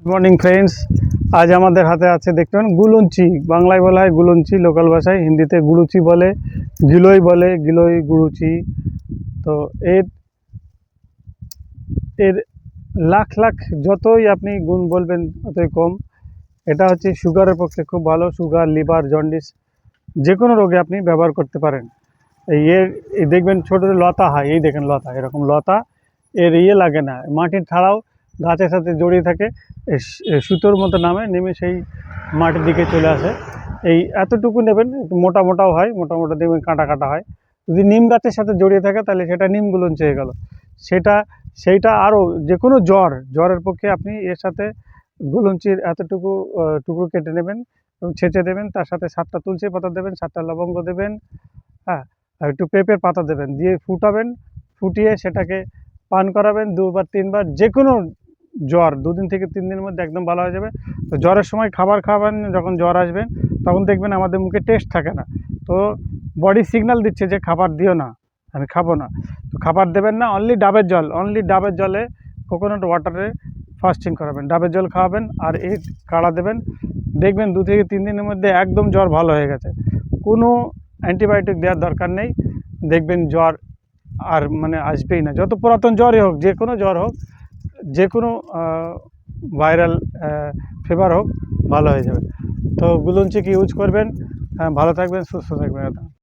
Morning friends, আজ আমাদের হাতে আছে দেখবেন গুলঞ্চি। বাংলায় বলা হয় গুলঞ্চি, লোকাল ভাষায় হিন্দিতে গুড়ুচি বলে, গিলোই বলে, গিলোই গুড়ুচি। তো এর এর লাখ লাখ যতই আপনি গুণ বলবেন ততই কম। এটা হচ্ছে সুগারের পক্ষে খুব ভালো। সুগার, লিভার, জন্ডিস যে কোনো রোগে আপনি ব্যবহার করতে পারেন। এই দেখবেন ছোটো লতা হয়, এই দেখেন লতা, এরকম লতা। এর লাগে না, মাটির ছাড়াও গাছের সাথে জড়িয়ে থাকে। সুতোর মতো নেমে সেই মাটির দিকে চলে আসে। এই এতটুকু নেবেন, একটু মোটা মোটাও হয়, মোটা মোটা দেখবেন কাঁটা কাঁটা হয়। যদি নিম গাছের সাথে জড়িয়ে থাকে তাহলে সেটা নিম গুলঞ্চি হয়ে গেল। সেইটা আরও যে কোনো জ্বরের পক্ষে আপনি এর সাথে গুলঞ্চির এতটুকু টুকরো কেটে নেবেন এবং ছেঁচে দেবেন। তার সাথে 7টা তুলসী পাতা দেবেন, 7টা লবঙ্গ দেবেন, হ্যাঁ, আর একটু পেঁপের পাতা দেবেন, দিয়ে ফুটাবেন। ফুটিয়ে সেটাকে পান করাবেন 2 বার 3 বার। যে কোনো জ্বর 2 দিন থেকে 3 দিনের মধ্যে একদম ভালো হয়ে যাবে। তো জ্বরের সময় খাবার খাবেন, যখন জ্বর আসবেন তখন দেখবেন আমাদের মুখে টেস্ট থাকে না। তো বডি সিগন্যাল দিচ্ছে যে খাবার দিও না, আমি খাবো না। তো খাবার দেবেন না, অনলি ডাবের জলে, কোকোনাট ওয়াটারে ফাস্টিং করাবেন, ডাবের জল খাওয়াবেন আর এই কাড়া দেবেন। দেখবেন 2 থেকে 3 দিনের মধ্যে একদম জ্বর ভালো হয়ে গেছে। কোনো অ্যান্টিবায়োটিক দেওয়ার দরকার নেই। দেখবেন জ্বর আর আসবেই না। যত পুরাতন জ্বরই হোক, যে কোনো জ্বর হোক, যে কোনো ভাইরাল ফিভার হোক, ভালো হয়ে যাবে। তো গুলঞ্চিকে ইউজ করবেন। ভালো থাকবেন, সুস্থ থাকবেন।